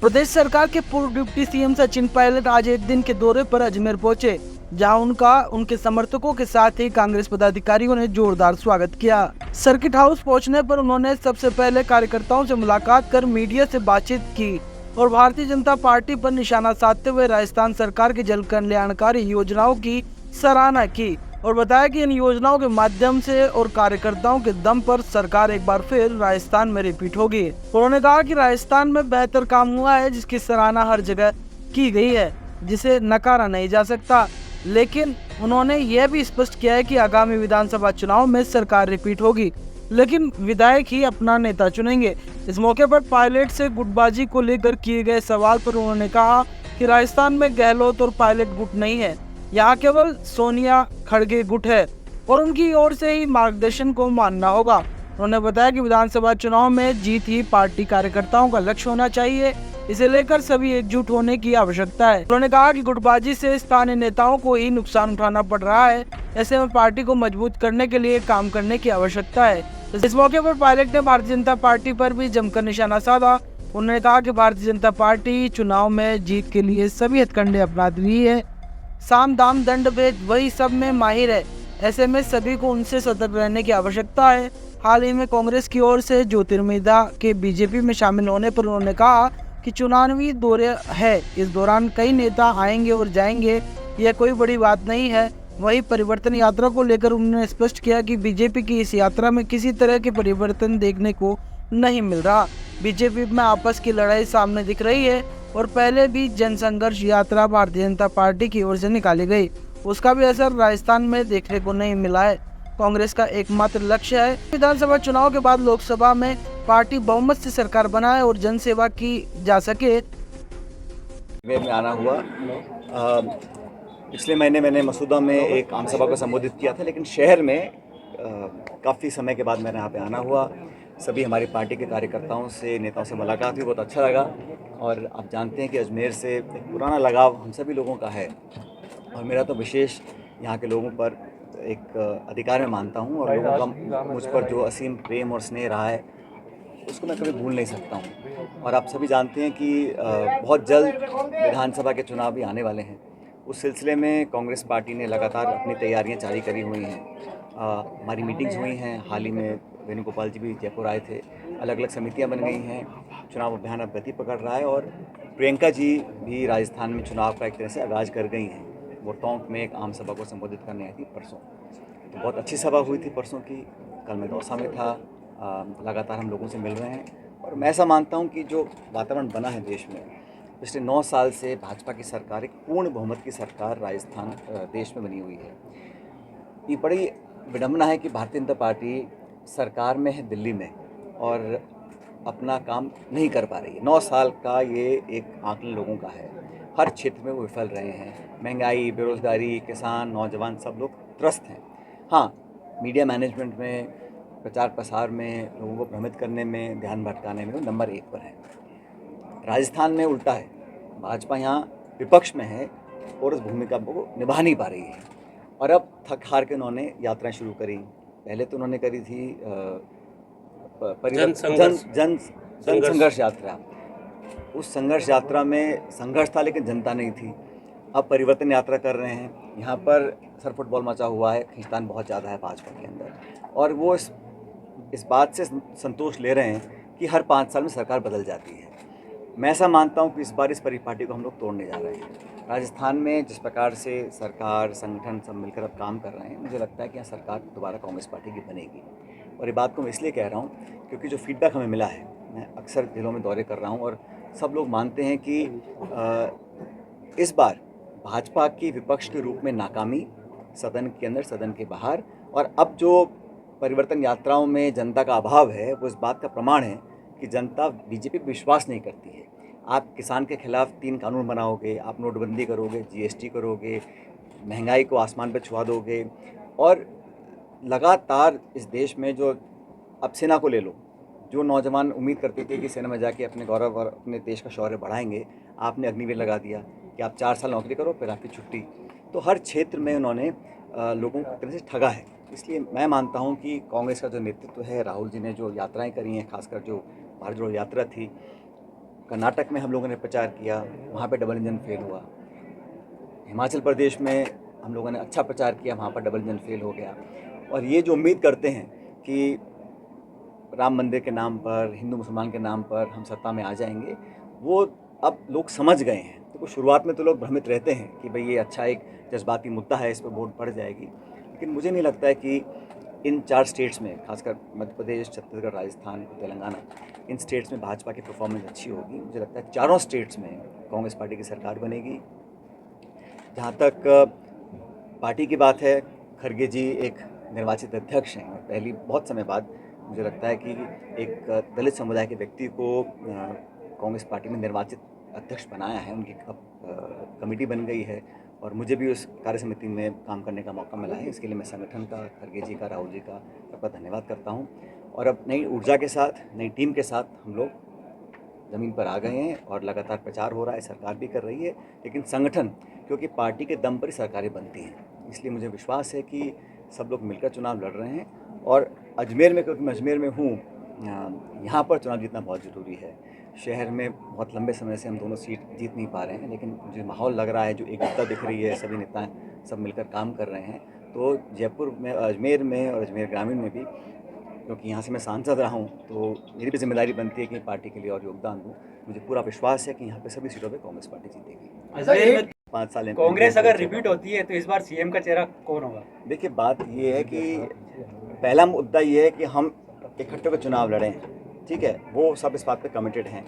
प्रदेश सरकार के पूर्व डिप्टी सीएम सचिन पायलट आज एक दिन के दौरे पर अजमेर पहुंचे, जहां उनके समर्थकों के साथ ही कांग्रेस पदाधिकारियों ने जोरदार स्वागत किया। सर्किट हाउस पहुंचने पर उन्होंने सबसे पहले कार्यकर्ताओं से मुलाकात कर मीडिया से बातचीत की और भारतीय जनता पार्टी पर निशाना साधते हुए राजस्थान सरकार की जन कल्याणकारी योजनाओं की सराहना की और बताया कि इन योजनाओं के माध्यम से और कार्यकर्ताओं के दम पर सरकार एक बार फिर राजस्थान में रिपीट होगी। उन्होंने कहा कि राजस्थान में बेहतर काम हुआ है, जिसकी सराहना हर जगह की गई है, जिसे नकारा नहीं जा सकता। लेकिन उन्होंने यह भी स्पष्ट किया है कि आगामी विधानसभा चुनाव में सरकार रिपीट होगी, लेकिन विधायक ही अपना नेता चुनेंगे। इस मौके पर पायलट से गुटबाजी को लेकर किए गए सवाल पर उन्होंने कहा कि राजस्थान में गहलोत और पायलट गुट नहीं है, यहाँ केवल सोनिया खड़गे गुट है और उनकी ओर से ही मार्गदर्शन को मानना होगा। उन्होंने बताया कि विधानसभा चुनाव में जीत ही पार्टी कार्यकर्ताओं का लक्ष्य होना चाहिए, इसे लेकर सभी एकजुट होने की आवश्यकता है। उन्होंने कहा कि गुटबाजी से स्थानीय नेताओं को ही नुकसान उठाना पड़ रहा है, ऐसे में पार्टी को मजबूत करने के लिए काम करने की आवश्यकता है। इस मौके पर पायलट ने भारतीय जनता पार्टी पर भी जमकर निशाना साधा। उन्होंने कहा कि भारतीय जनता पार्टी चुनाव में जीत के लिए सभी हथकंडे अपना रही है, साम दाम दंड भेद वही सब में माहिर है, ऐसे में सभी को उनसे सतर्क रहने की आवश्यकता है। हाल ही में कांग्रेस की ओर से ज्योतिर्मयदा के बीजेपी में शामिल होने पर उन्होंने कहा कि चुनावी दौरे है, इस दौरान कई नेता आएंगे और जाएंगे, यह कोई बड़ी बात नहीं है। वही परिवर्तन यात्रा को लेकर उन्होंने स्पष्ट किया कि बीजेपी की इस यात्रा में किसी तरह के परिवर्तन देखने को नहीं मिल रहा। बीजेपी में आपस की लड़ाई सामने दिख रही है और पहले भी जनसंघर्ष यात्रा भारतीय जनता पार्टी की ओर से निकाली गई, उसका भी असर राजस्थान में देखने को नहीं मिला है। कांग्रेस का एकमात्र लक्ष्य है विधानसभा चुनाव के बाद लोकसभा में पार्टी बहुमत से सरकार बनाए और जनसेवा की जा सके। में आना हुआ पिछले महीने मैंने मसूदा में एक आम सभा को संबोधित किया था, लेकिन शहर में काफ़ी समय के बाद मेरे यहाँ पे आना हुआ। सभी हमारी पार्टी के कार्यकर्ताओं से, नेताओं से मुलाकात हुई, बहुत अच्छा लगा। और आप जानते हैं कि अजमेर से एक पुराना लगाव हम सभी लोगों का है और मेरा तो विशेष यहाँ के लोगों पर एक अधिकार में मानता हूँ और लोगों का मुझ पर जो असीम प्रेम और स्नेह रहा है उसको मैं कभी भूल नहीं सकता हूँ। और आप सभी जानते हैं कि बहुत जल्द विधानसभा के चुनाव भी आने वाले हैं। उस सिलसिले में कांग्रेस पार्टी ने लगातार अपनी तैयारियां जारी करी हुई हैं। हमारी मीटिंग्स हुई हैं, हाल ही में वेणुगोपाल जी भी जयपुर आए थे, अलग अलग समितियां बन गई हैं, चुनाव अभियान अब गति पकड़ रहा है और प्रियंका जी भी राजस्थान में चुनाव का एक तरह से आगाज़ कर गई हैं। वो टोंक में एक आम सभा को संबोधित करने आई थी परसों, तो बहुत अच्छी सभा हुई थी परसों की। कल मैं दौसा में था, लगातार हम लोगों से मिल रहे हैं और मैं ऐसा मानता हूं कि जो वातावरण बना है देश में पिछले 9 साल से, भाजपा की सरकार, एक पूर्ण बहुमत की सरकार राजस्थान देश में बनी हुई है। ये बड़ी विडम्बना है कि भारतीय जनता पार्टी सरकार में है दिल्ली में और अपना काम नहीं कर पा रही है। 9 साल का ये एक आंकलन लोगों का है, हर क्षेत्र में वो विफल रहे हैं। महंगाई, बेरोजगारी, किसान, नौजवान सब लोग त्रस्त हैं। हाँ, मीडिया मैनेजमेंट में, प्रचार प्रसार में, लोगों को भ्रमित करने में, ध्यान भटकाने में वो नंबर 1 पर है। राजस्थान में उल्टा है, भाजपा यहाँ विपक्ष में है और उस भूमिका को निभा नहीं पा रही है। और अब थक हार के उन्होंने यात्राएं शुरू करी। पहले तो उन्होंने करी थी जन संघर्ष यात्रा। उस संघर्ष यात्रा में संघर्ष था लेकिन जनता नहीं थी। अब परिवर्तन यात्रा कर रहे हैं। यहाँ पर सर फुटबॉल मचा हुआ है, खींचतान बहुत ज़्यादा है भाजपा के अंदर और वो इस बात से संतोष ले रहे हैं कि हर 5 साल में सरकार बदल जाती है। मैं ऐसा मानता हूँ कि इस बार इस परिपाटी को हम लोग तोड़ने जा रहे हैं। राजस्थान में जिस प्रकार से सरकार, संगठन सब मिलकर अब काम कर रहे हैं, मुझे लगता है कि यहाँ सरकार दोबारा कांग्रेस पार्टी की बनेगी। और ये बात को मैं इसलिए कह रहा हूँ क्योंकि जो फीडबैक हमें मिला है, मैं अक्सर जिलों में दौरे कर रहा हूँ और सब लोग मानते हैं कि इस बार भाजपा की विपक्ष के रूप में नाकामी, सदन के अंदर, सदन के बाहर, और अब जो परिवर्तन यात्राओं में जनता का अभाव है, वो इस बात का प्रमाण है कि जनता बीजेपी पर विश्वास नहीं करती है। आप किसान के खिलाफ 3 कानून बनाओगे, आप नोटबंदी करोगे, जीएसटी करोगे, महंगाई को आसमान पर छुआ दोगे और लगातार इस देश में जो, अब सेना को ले लो, जो नौजवान उम्मीद करते थे कि सेना में जाके अपने गौरव और अपने देश का शौर्य बढ़ाएंगे, आपने अग्निवीर लगा दिया कि आप 4 साल नौकरी करो फिर आपकी छुट्टी। तो हर क्षेत्र में उन्होंने लोगों को तरह से ठगा है। इसलिए मैं मानता हूं कि कांग्रेस का जो नेतृत्व है, राहुल जी ने जो यात्राएं करी हैं, खासकर जो भारत जोड़ो यात्रा थी, कर्नाटक में हम लोगों ने प्रचार किया, वहाँ पे डबल इंजन फेल हुआ। हिमाचल प्रदेश में हम लोगों ने अच्छा प्रचार किया, वहाँ पर डबल इंजन फेल हो गया। और ये जो उम्मीद करते हैं कि राम मंदिर के नाम पर, हिंदू मुसलमान के नाम पर हम सत्ता में आ जाएंगे, वो अब लोग समझ गए हैं। तो शुरुआत में तो लोग भ्रमित रहते हैं कि भाई ये अच्छा एक जज्बाती मुद्दा है, इस पर वोट बढ़ जाएगी, लेकिन मुझे नहीं लगता है कि इन 4 स्टेट्स में, खासकर मध्य प्रदेश, छत्तीसगढ़, राजस्थान, तेलंगाना, इन स्टेट्स में भाजपा की परफॉर्मेंस अच्छी होगी। मुझे लगता है चारों स्टेट्स में कांग्रेस पार्टी की सरकार बनेगी। जहाँ तक पार्टी की बात है, खड़गे जी एक निर्वाचित अध्यक्ष हैं और पहली बहुत समय बाद मुझे लगता है कि एक दलित समुदाय के व्यक्ति को कांग्रेस पार्टी में निर्वाचित अध्यक्ष बनाया है। उनकी कमेटी बन गई है और मुझे भी उस कार्य समिति में काम करने का मौका मिला है। इसके लिए मैं संगठन का, खड़गे जी का, राहुल जी का सबका धन्यवाद करता हूँ। और अब नई ऊर्जा के साथ, नई टीम के साथ हम लोग ज़मीन पर आ गए हैं और लगातार प्रचार हो रहा है, सरकार भी कर रही है। लेकिन संगठन, क्योंकि पार्टी के दम पर ही सरकारें बनती हैं, इसलिए मुझे विश्वास है कि सब लोग मिलकर चुनाव लड़ रहे हैं। और अजमेर में, क्योंकि मैं अजमेर में हूँ, यहाँ पर चुनाव जीतना बहुत ज़रूरी है। शहर में बहुत लंबे समय से हम दोनों सीट जीत नहीं पा रहे हैं, लेकिन मुझे माहौल लग रहा है, जो एकता दिख रही है, सभी नेता सब मिलकर काम कर रहे हैं। तो जयपुर में, अजमेर में और अजमेर ग्रामीण में भी, क्योंकि यहाँ से मैं सांसद रहा हूँ, तो मेरी भी जिम्मेदारी बनती है कि पार्टी के लिए और योगदान दूँ। मुझे पूरा विश्वास है कि यहाँ पे सभी सीटों पे कांग्रेस पार्टी जीतेगी। अजमेर में 5 साल कांग्रेस अगर रिपीट होती है तो इस बार सीएम का चेहरा कौन होगा? देखिए, बात ये है कि पहला मुद्दा ये है कि हम इकट्ठे होकर चुनाव लड़ें, ठीक है, वो सब इस बात पे कमिटेड हैं।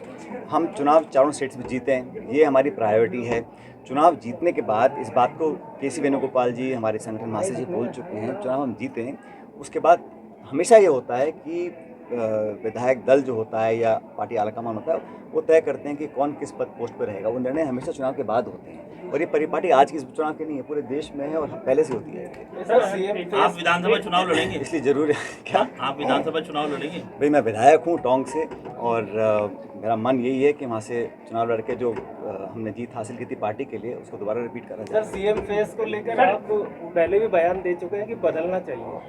हम चुनाव चारों स्टेट्स में जीतें, ये हमारी प्रायोरिटी है। चुनाव जीतने के बाद इस बात को केसी वेणुगोपाल जी, हमारे संगठन महासचिव जी बोल चुके हैं, चुनाव हम जीतें, उसके बाद हमेशा ये होता है कि विधायक दल जो होता है या पार्टी आलाकमान होता है, वो तय करते हैं कि कौन किस पद पोस्ट पर रहेगा। वो निर्णय हमेशा चुनाव के बाद होते हैं और ये परिपाटी आज की चुनाव की नहीं है, पूरे देश में है और पहले से होती है। आप विधानसभा चुनाव लड़ेंगे? इसलिए जरूर है। क्या आप विधानसभा चुनाव लड़ेंगे? भाई, मैं विधायक हूँ टोंक से और मेरा मन यही है कि वहाँ से चुनाव लड़के जो हमने जीत हासिल की थी पार्टी के लिए, उसको दोबारा रिपीट करा जाए। सर, सीएम फेस को लेकर आप पहले भी बयान दे चुके हैं कि बदलना चाहिए,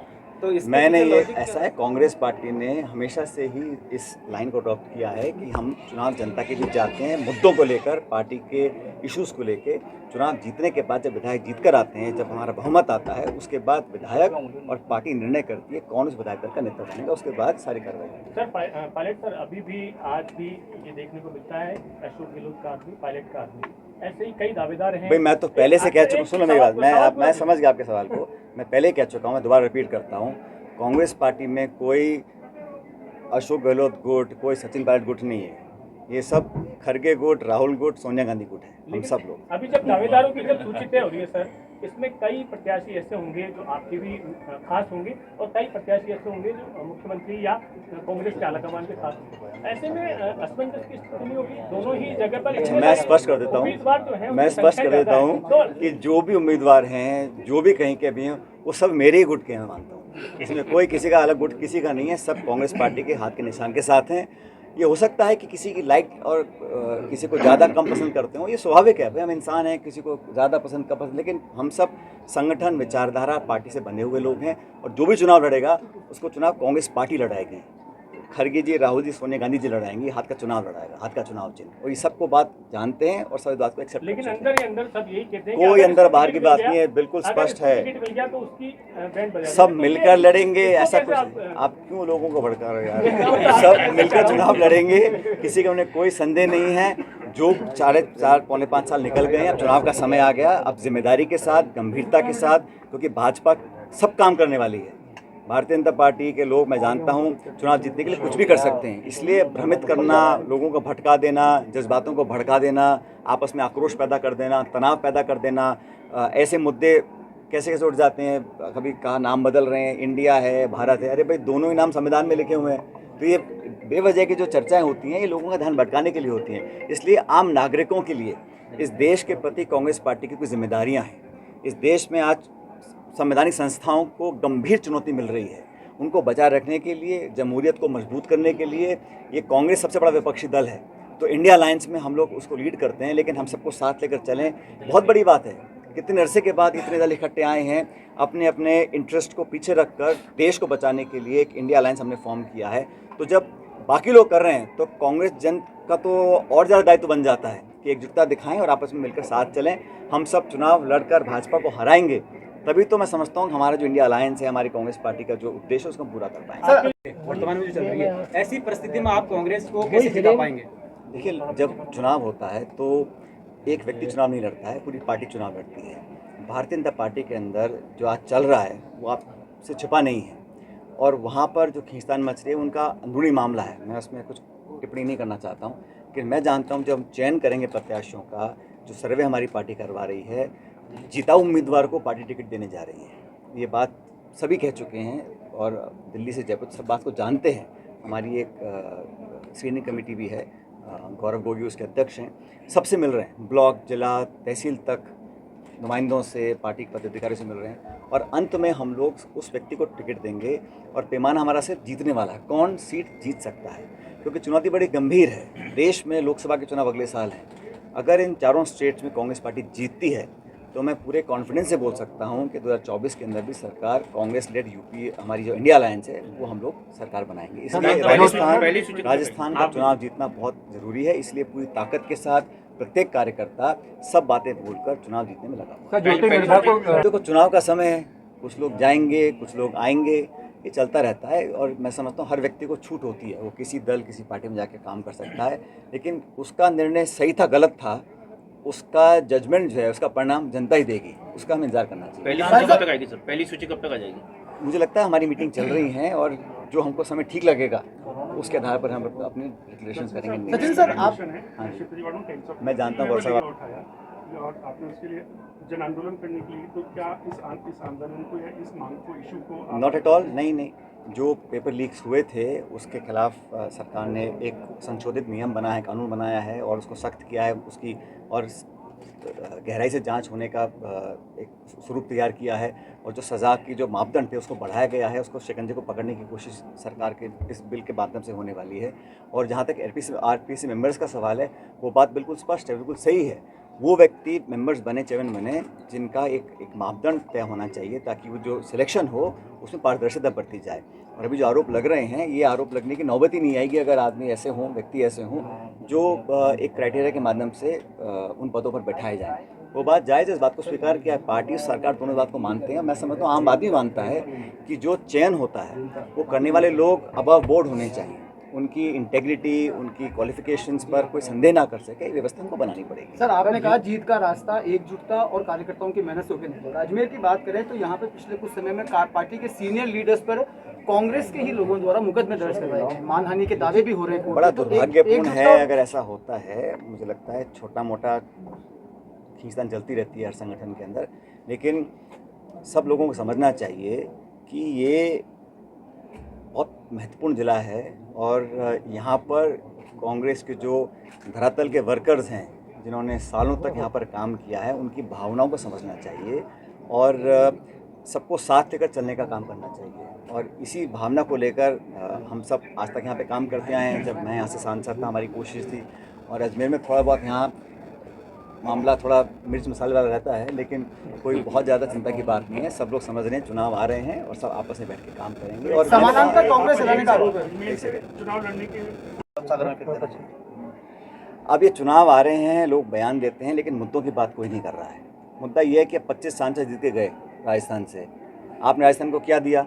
तो मैंने ये ऐसा है, कांग्रेस पार्टी ने हमेशा से ही इस लाइन को अडॉप्ट किया है कि हम चुनाव जनता के बीच जाते हैं, मुद्दों को लेकर, पार्टी के इश्यूज़ को लेकर। चुनाव जीतने के बाद जब विधायक जीत कर आते हैं, जब हमारा बहुमत आता है, उसके बाद विधायक और पार्टी निर्णय करती है कौन उस विधायक दल का नेता बनेगा, उसके बाद सारी कार्रवाई। सर, पायलट सर, अभी भी आज भी ये देखने को मिलता है अशोक गहलोत का आदमी, पायलट का आदमी, ऐसे ही कई दावेदार हैं। भाई, मैं तो पहले से कह चुका हूँ, सुनो मेरी बात, मैं समझ गया आपके सवाल को। मैं पहले कह चुका हूँ, मैं दोबारा रिपीट करता हूँ, कांग्रेस पार्टी में कोई अशोक गहलोत गुट, कोई सचिन पायलट गुट नहीं है। ये सब खड़गे गुट, राहुल गुट, सोनिया गांधी गुट है, हम सब लोग। अभी जब दावेदारों की जब सूची तय हो रही है सर, इसमें कई प्रत्याशी ऐसे होंगे जो आपके भी खास होंगे और कई प्रत्याशी ऐसे होंगे जो मुख्यमंत्री या कांग्रेस के आलाकमान के साथ होंगे। ऐसे में असमंजस की स्थिति नहीं होगी दोनों ही जगह पर? मैं स्पष्ट कर देता हूँ कि जो भी उम्मीदवार हैं, जो भी कहीं के भी हैं, वो सब मेरे ही गुट के हैं, मैं मानता हूँ। इसमें कोई किसी का अलग गुट किसी का नहीं है, सब कांग्रेस पार्टी के हाथ के निशान के साथ हैं। ये हो सकता है कि किसी की लाइक और किसी को ज़्यादा कम पसंद करते हो, ये स्वाभाविक है, भाई हम इंसान हैं, किसी को ज़्यादा पसंद कम पसंद, लेकिन हम सब संगठन, विचारधारा, पार्टी से बने हुए लोग हैं और जो भी चुनाव लड़ेगा उसको चुनाव कांग्रेस पार्टी लड़ाएगी। खड़गे जी, राहुल जी, सोनिया गांधी जी लड़ाएंगे, हाथ का चुनाव लड़ाएगा, हाथ का चुनाव चिन्ह। और ये सबको बात जानते हैं और सब बात को एक्सेप्ट लेकिन अंदर ही अंदर सब यही कहते हैं, कोई अंदर बाहर की बात नहीं है, बिल्कुल स्पष्ट है, तो उसकी बैंड बजा सब मिलकर लड़ेंगे। ऐसा कुछ आप क्यों लोगों को भड़का रहे हो यार? सब मिलकर चुनाव लड़ेंगे, किसी का उन्हें कोई संदेह नहीं है। जो 4.5 साल निकल गए हैं, अब चुनाव का समय आ गया, अब जिम्मेदारी के साथ, गंभीरता के साथ, क्योंकि भाजपा सब काम करने वाली है। भारतीय जनता पार्टी के लोग, मैं जानता हूं, चुनाव जीतने के लिए कुछ भी कर सकते हैं, इसलिए भ्रमित करना, लोगों को भटका देना, जज्बातों को भड़का देना, आपस में आक्रोश पैदा कर देना, तनाव पैदा कर देना, ऐसे मुद्दे कैसे कैसे उठ जाते हैं। कभी कहा नाम बदल रहे हैं, इंडिया है, भारत है, अरे भाई दोनों ही नाम संविधान में लिखे हुए हैं। तो ये बेवजह की जो चर्चाएँ होती हैं, ये लोगों का ध्यान भटकाने के लिए होती हैं। इसलिए आम नागरिकों के लिए इस देश के प्रति कांग्रेस पार्टी की कुछ जिम्मेदारियाँ हैं। इस देश में आज संवैधानिक संस्थाओं को गंभीर चुनौती मिल रही है, उनको बचाए रखने के लिए, जमहूरियत को मजबूत करने के लिए ये कांग्रेस सबसे बड़ा विपक्षी दल है। तो इंडिया अलायंस में हम लोग उसको लीड करते हैं, लेकिन हम सबको साथ लेकर चलें, बहुत बड़ी बात है। कितने अरसे के बाद इतने दल इकट्ठे आए हैं, अपने अपने इंटरेस्ट को पीछे रखकर देश को बचाने के लिए एक इंडिया अलायंस हमने फॉर्म किया है। तो जब बाकी लोग कर रहे हैं तो कांग्रेस जन का तो और ज़्यादा दायित्व बन जाता है कि एकजुटता दिखाएं और आपस में मिलकर साथ चलें। हम सब चुनाव लड़कर भाजपा को हराएंगे, तभी तो मैं समझता हूँ कि हमारा जो इंडिया अलायंस है, हमारी कांग्रेस पार्टी का जो उद्देश्य है उसको हम पूरा कर पाएंगे। वर्तमान में जो चल रही है, ऐसी परिस्थिति में आप कांग्रेस को कैसे जिता पाएंगे? देखिए, जब चुनाव होता है तो एक व्यक्ति चुनाव नहीं लड़ता है, पूरी पार्टी चुनाव लड़ती है। भारतीय जनता पार्टी के अंदर जो आज चल रहा है वो आपसे छिपा नहीं है, और वहाँ पर जो खींचतान मच रही है उनका अंदरूनी मामला है। मैं उसमें कुछ टिप्पणी नहीं करना चाहता हूँ, कि मैं जानता हूँ जब हम चयन करेंगे प्रत्याशियों का, जो सर्वे हमारी पार्टी करवा रही है, जीता उम्मीदवार को पार्टी टिकट देने जा रही है। ये बात सभी कह चुके हैं और दिल्ली से जयपुर सब बात को जानते हैं। हमारी एक स्क्रीनिंग कमेटी भी है, गौरव गोगी उसके अध्यक्ष हैं, सबसे मिल रहे हैं, ब्लॉक, जिला, तहसील तक नुमाइंदों से, पार्टी के पदाधिकारियों से मिल रहे हैं, और अंत में हम लोग उस व्यक्ति को टिकट देंगे। और पैमाना हमारा सिर्फ जीतने वाला है, कौन सीट जीत सकता है, क्योंकि चुनौती बड़ी गंभीर है। देश में लोकसभा के चुनाव अगले साल हैं। अगर इन चारों स्टेट्स में कांग्रेस पार्टी जीतती है तो मैं पूरे कॉन्फिडेंस से बोल सकता हूं कि 2024 के अंदर भी सरकार कांग्रेस लेड यूपी, हमारी जो इंडिया अलायंस है, वो हम लोग सरकार बनाएंगे। इसलिए राजस्थान का चुनाव जीतना बहुत ज़रूरी है। इसलिए पूरी ताकत के साथ प्रत्येक कार्यकर्ता सब बातें भूलकर चुनाव जीतने में लगा हुआ है। देखो, चुनाव का समय है, कुछ लोग जाएंगे, कुछ लोग आएंगे, ये चलता रहता है। और मैं समझता हूँ हर व्यक्ति को छूट होती है, वो किसी दल, किसी पार्टी में जाके काम कर सकता है, लेकिन उसका निर्णय सही था गलत था, उसका जजमेंट जो है, उसका परिणाम जनता ही देगी, उसका हमें इंतजार करना चाहिए। पहली सूची कब तक आएगी सर? पहली सूची कब तक आ जाएगी? मुझे लगता है हमारी मीटिंग चल रही है, और जो हमको समय ठीक लगेगा उसके आधार पर हम अपने डिक्लेरेशन करेंगे। सचिन सर, आप मैं जानता हूँ गौरव साहब, और आपने उसके लिए जन आंदोलन करने के लिए, तो क्या इस आंदोलन को या इस मांग को, इशू को नॉट एट ऑल, नहीं। जो पेपर लीक्स हुए थे उसके खिलाफ सरकार ने एक संशोधित नियम बना है, कानून बनाया है, और उसको सख्त किया है, उसकी और गहराई से जांच होने का एक स्वरूप तैयार किया है, और जो सज़ा की जो मापदंड थे उसको बढ़ाया गया है। उसको शिकंजे को पकड़ने की कोशिश सरकार के इस बिल के माध्यम से होने वाली है। और जहाँ तक आरपीसी मेंबर्स का सवाल है, वो बात बिल्कुल स्पष्ट है, बिल्कुल सही है। वो व्यक्ति मेंबर्स बने, चयन बने, जिनका एक मापदंड तय होना चाहिए, ताकि वो जो सिलेक्शन हो उसमें पारदर्शिता बरती जाए। और अभी जो आरोप लग रहे हैं, ये आरोप लगने की नौबत ही नहीं आएगी अगर आदमी ऐसे हों, व्यक्ति ऐसे हों जो एक क्राइटेरिया के माध्यम से उन पदों पर बैठाए जाए। वो बात जायज़ है, इस बात को स्वीकार किया है, पार्टी सरकार दोनों बात को मानते हैं। मैं समझता हूँ आम आदमी मानता है कि जो चयन होता है वो करने वाले लोग अबव बोर्ड होने चाहिए, उनकी इंटेग्रिटी, उनकी क्वालिफिकेशंस पर कोई संदेह ना कर सके, व्यवस्था को बनानी पड़ेगी। सर, आपने कहा जीत का रास्ता एकजुटता और कार्यकर्ताओं की मेहनत से होकर निकलेगा। अजमेर की बात करें तो यहाँ पे पिछले कुछ समय में पार्टी के सीनियर लीडर्स पर कांग्रेस के ही लोगों द्वारा मुकदमे दर्ज करवाए गए, मानहानि के दावे भी हो रहे हैं। बड़ा दुर्भाग्यपूर्ण है अगर ऐसा होता है। मुझे लगता है छोटा मोटा खींचतान चलती रहती है हर संगठन के अंदर, लेकिन सब लोगों को समझना चाहिए कि ये बहुत महत्वपूर्ण जिला है, और यहाँ पर कांग्रेस के जो धरातल के वर्कर्स हैं, जिन्होंने सालों तक यहाँ पर काम किया है, उनकी भावनाओं को समझना चाहिए और सबको साथ लेकर चलने का काम करना चाहिए। और इसी भावना को लेकर हम सब आज तक यहाँ पे काम करते आए हैं। जब मैं यहाँ से सांसद था, हमारी कोशिश थी, और अजमेर में थोड़ा बहुत यहाँ मामला थोड़ा मिर्च मसाले वाला रहता है, लेकिन कोई बहुत ज़्यादा चिंता की बात नहीं है। सब लोग समझ रहे हैं चुनाव आ रहे हैं और सब आपस में बैठ के काम करेंगे। और समानांतर कांग्रेस चलाने का आरोप है। चुनाव लड़ने के अब ये चुनाव आ रहे हैं, लोग बयान देते हैं, लेकिन मुद्दों की बात कोई नहीं कर रहा है। मुद्दा ये है कि 25 सांसद जीत के गए राजस्थान से। आपने राजस्थान को क्या दिया?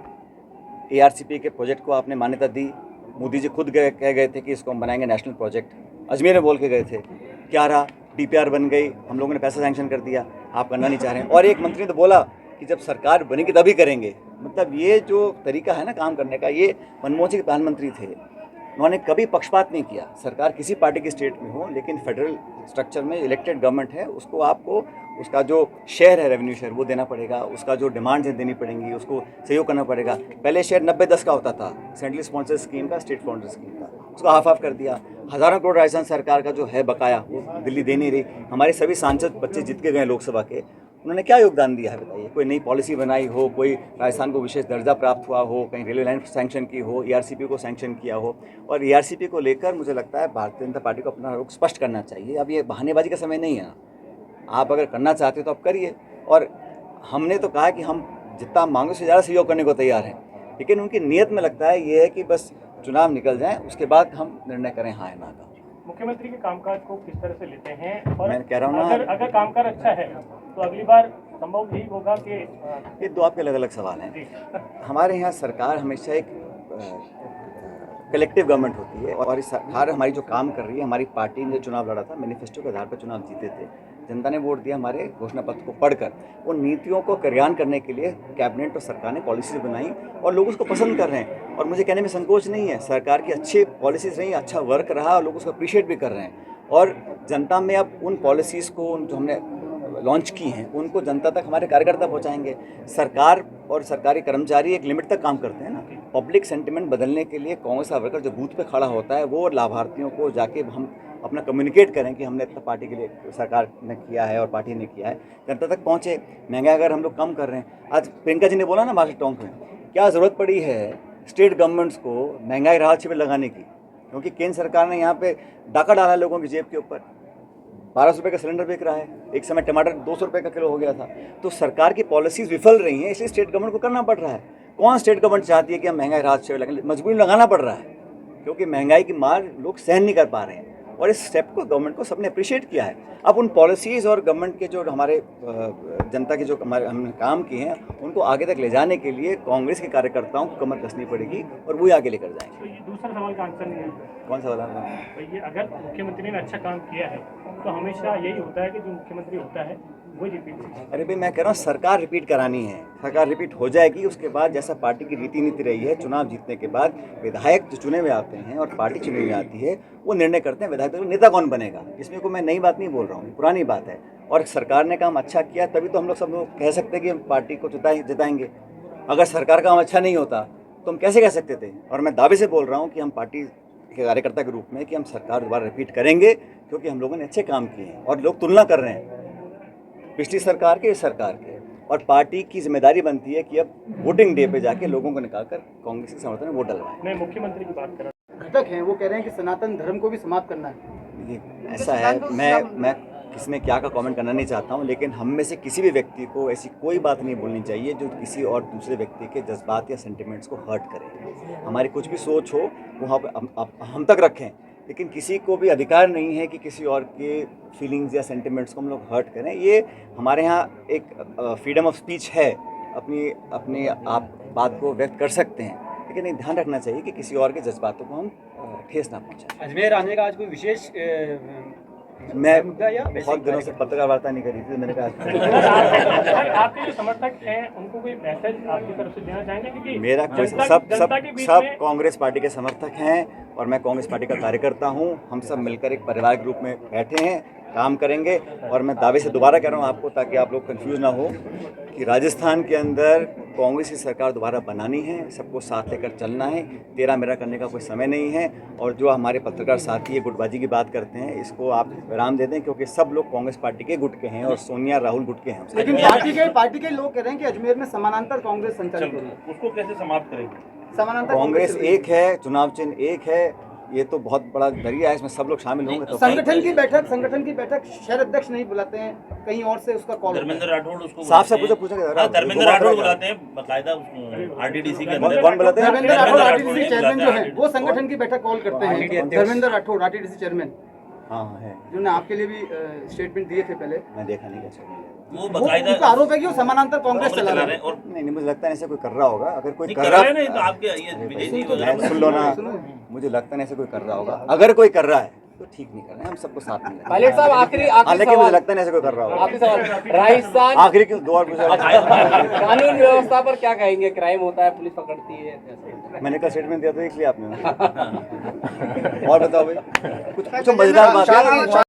ARCP के प्रोजेक्ट को आपने मान्यता दी। मोदी जी खुद कह गए थे कि इसको हम बनाएंगे नेशनल प्रोजेक्ट, अजमेर में बोल के गए थे। क्या रहा? DPR बन गई, हम लोगों ने पैसा सैंक्शन कर दिया, आप करना नहीं चाह रहे हैं। और एक मंत्री ने तो बोला कि जब सरकार बनेगी तभी करेंगे। मतलब ये जो तरीका है ना काम करने का, ये मनमोहन सिंह प्रधानमंत्री थे, उन्होंने कभी पक्षपात नहीं किया। सरकार किसी पार्टी की स्टेट में हो, लेकिन फेडरल स्ट्रक्चर में इलेक्टेड गवर्नमेंट है, उसको आपको उसका जो शेयर है, रेवेन्यू शेयर, वो देना पड़ेगा। उसका जो डिमांड्स है देनी पड़ेंगी, उसको सहयोग करना पड़ेगा। पहले शेयर 90-10 का होता था, सेंट्रल स्पॉन्सर स्कीम का, स्टेट स्पॉन्सर स्कीम का, उसको हाफ कर दिया। हज़ारों करोड़ राजस्थान सरकार का जो है बकाया, वो दिल्ली दे नहीं रही। हमारे सभी सांसद बच्चे जीत के गए लोकसभा के, उन्होंने क्या योगदान दिया है बताइए? कोई नई पॉलिसी बनाई हो, कोई राजस्थान को विशेष दर्जा प्राप्त हुआ हो, कहीं रेलवे लाइन सैंक्शन की हो, ARCP को सैंक्शन किया हो। और ARCP को लेकर मुझे लगता है भारतीय जनता पार्टी को अपना रुख स्पष्ट करना चाहिए। अब ये बहानेबाजी का समय नहीं है। आप अगर करना चाहते हो तो आप करिए। और हमने तो कहा कि हम जितना मांगो से ज़्यादा सहयोग करने को तैयार हैं, लेकिन उनकी नीयत में लगता है ये है कि बस चुनाव निकल जाएं, उसके बाद हम निर्णय करें हाँ या ना का। मुख्यमंत्री के कामकाज को किस तरह से लेते हैं, और मैं कह रहा हूं ना, अगर कामकाज अच्छा है तो अगली बार संभव भी होगा कि ये दो आपके अलग अलग सवाल हैं। हमारे यहाँ सरकार हमेशा एक कलेक्टिव गवर्नमेंट होती है, और इस सरकार हमारी जो काम कर रही है, हमारी पार्टी ने जो चुनाव लड़ा था, मैनिफेस्टो के आधार पर चुनाव जीते थे, जनता ने वोट दिया हमारे घोषणा पत्र को पढ़कर। उन नीतियों को क्रियान्वयन करने के लिए कैबिनेट और सरकार ने पॉलिसीज बनाई और लोग उसको पसंद कर रहे हैं, और मुझे कहने में संकोच नहीं है, सरकार की अच्छी पॉलिसीज रही, अच्छा वर्क रहा और लोग उसको अप्रिशिएट भी कर रहे हैं। और जनता में अब उन पॉलिसीज़ को जो हमने लॉन्च की हैं उनको जनता तक हमारे कार्यकर्ता पहुंचाएंगे। सरकार और सरकारी कर्मचारी एक लिमिट तक काम करते हैं ना। पब्लिक सेंटिमेंट बदलने के लिए कांग्रेस का वर्कर जो बूथ पे खड़ा होता है वो लाभार्थियों को जाके हम अपना कम्युनिकेट करें कि हमने इतना पार्टी के लिए सरकार ने किया है और पार्टी ने किया है, जनता तक पहुँचे। महंगाई अगर हम लोग कम कर रहे हैं, आज प्रियंका जी ने बोला ना मार्केट टोंक में, क्या ज़रूरत पड़ी है स्टेट गवर्नमेंट्स को महंगाई राहत शिविर लगाने की, क्योंकि केंद्र सरकार ने यहाँ पे डाका डाला है लोगों की जेब के ऊपर। 1200 रुपये का सिलेंडर बिक रहा है, एक समय टमाटर 200 रुपये का किलो हो गया था। तो सरकार की पॉलिसीज़ विफल रही हैं, इसलिए स्टेट गवर्नमेंट को करना पड़ रहा है। कौन स्टेट गवर्नमेंट चाहती है कि हम महंगाई राहत शिविर लगाएं? मजबूरी लगाना पड़ रहा है, क्योंकि महंगाई की मार लोग सहन नहीं कर पा रहे हैं, और इस स्टेप को गवर्नमेंट को सबने अप्रिशिएट किया है। अब उन पॉलिसीज़ और गवर्नमेंट के जो हमारे जनता के जो हमारे हमने काम किए हैं उनको आगे तक ले जाने के लिए कांग्रेस के कार्यकर्ताओं को कमर कसनी पड़ेगी और वही आगे लेकर जाएंगे। तो ये दूसरा सवाल का आंसर नहीं है। कौन सा वाला? तो ये अगर मुख्यमंत्री ने अच्छा काम किया है तो हमेशा यही होता है कि जो मुख्यमंत्री होता है वही रिपीट होता है। अरे भाई, मैं कह रहा हूँ सरकार रिपीट करानी है, सरकार रिपीट हो जाएगी। उसके बाद जैसा पार्टी की रीति नीति रही है, चुनाव जीतने के बाद विधायक जो चुने हुए आते हैं और पार्टी चुनी हुई आती है वो निर्णय करते हैं विधायक तो नेता कौन बनेगा। इसमें कोई मैं नई बात नहीं बोल रहा हूँ, पुरानी बात है। और सरकार ने काम अच्छा किया तभी तो हम लोग सब लोग कह सकते हैं कि हम पार्टी को जिताएंगे। अगर सरकार का काम अच्छा नहीं होता तो हम कैसे कह सकते थे? और मैं दावे से बोल रहा हूँ कि हम पार्टी के कार्यकर्ता के रूप में कि हम सरकार दोबारा रिपीट करेंगे, क्योंकि हम लोगों ने अच्छे काम किए हैं और लोग तुलना कर रहे हैं पिछली सरकार के इस सरकार के। और पार्टी की जिम्मेदारी बनती है कि अब वोटिंग डे पे जाके लोगों को निकालकर कांग्रेस के समर्थन में वोट डलवाएं। मैं मुख्यमंत्री की बात कर रहा हूँ। घटक हैं वो कह रहे हैं कि सनातन धर्म को भी समाप्त करना है। ये ऐसा है, मैं किसमें क्या का कमेंट करना नहीं चाहता हूँ, लेकिन हम में से किसी भी व्यक्ति को ऐसी कोई बात नहीं बोलनी चाहिए जो किसी और दूसरे व्यक्ति के जज्बात या सेंटिमेंट्स को हर्ट करे। हमारी कुछ भी सोच हो वो हम तक रखें, लेकिन किसी को भी अधिकार नहीं है कि किसी और के फीलिंग्स या सेंटिमेंट्स को हम लोग हर्ट करें। ये हमारे यहाँ एक फ्रीडम ऑफ स्पीच है, अपनी आप बात को व्यक्त कर सकते हैं, लेकिन एक ध्यान रखना चाहिए कि किसी और के जज्बातों को हम ठेस ना पहुँचाएं। अजमेर आने का आज कोई विशेष मैं बहुत दिनों से पत्रकार वार्ता नहीं करी थी, मैंने कहा सर, आपके जो समर्थक हैं उनको कोई मैसेज आपकी तरफ से देना चाहेंगे? क्योंकि मेरा कोई सब कांग्रेस पार्टी के समर्थक हैं और मैं कांग्रेस पार्टी का कार्यकर्ता हूं। हम सब मिलकर एक परिवार के रूप में बैठे हैं, काम करेंगे। और मैं दावे से दोबारा कह रहा हूं आपको, ताकि आप लोग कंफ्यूज ना हो, कि राजस्थान के अंदर कांग्रेस की सरकार दोबारा बनानी है, सबको साथ लेकर चलना है। तेरा मेरा करने का कोई समय नहीं है। और जो हमारे पत्रकार साथी ये गुटबाजी की बात करते हैं, इसको आप विराम दे दें, क्योंकि सब लोग कांग्रेस पार्टी के गुट के हैं और सोनिया राहुल गुट के हैं। लेकिन पार्टी के लोग कह रहे हैं कि अजमेर में समानांतर कांग्रेस संचालित हो रही है। उसको कैसे समाप्त करेंगे? समानांतर कांग्रेस एक है, चुनाव चिन्ह एक है, ये तो बहुत बड़ा दरिया है, इसमें सब लोग शामिल होंगे। तो संगठन की बैठक शहर अध्यक्ष नहीं बुलाते हैं, कहीं और से उसका कॉल। धर्मेंद्र राठौड़ उसको साफ साफ पूछा धर्मेंद्र राठौड़ बुलाते हैं बाकायदा आरटीडीसी के अंदर। कौन बुलाते हैं? धर्मेंद्र राठौड़ आरटीडीसी चेयरमैन जो है वो संगठन की बैठक कॉल करते हैं। धर्मेंद्र राठौड़ आरटीडीसी चेयरमैन, हाँ है, जिन्होंने आपके लिए भी स्टेटमेंट दिए थे पहले। मैं देखा नहीं कैसे वो बाकायदा उनका आरोप है कि वो समानांतर कांग्रेस चला रहा है। और नहीं, मुझे लगता है ऐसे कोई कर रहा होगा। अगर कोई नहीं कर कर रहा रहे नहीं तो आपके ये विजय जी वगैरह सुन लो ना, मुझे लगता नहीं ऐसे कोई कर रहा होगा। अगर कोई कर रहा है तो ठीक नहीं कर रहे हैं, हम सबको साथ में। पायलट साहब आखिरी लेकिन मुझे लगता नहीं ऐसे कोई कर रहा होगा। आखिरी सवाल, राजस्थान आखिरी क्यों? 2 और पूछा। कानून व्यवस्था पर क्या कहेंगे? क्राइम होता है, पुलिस पकड़ती है, मैंने कल स्टेटमेंट दिया था, इसलिए आपने और बताओ भाई, कुछ मजेदार बात है।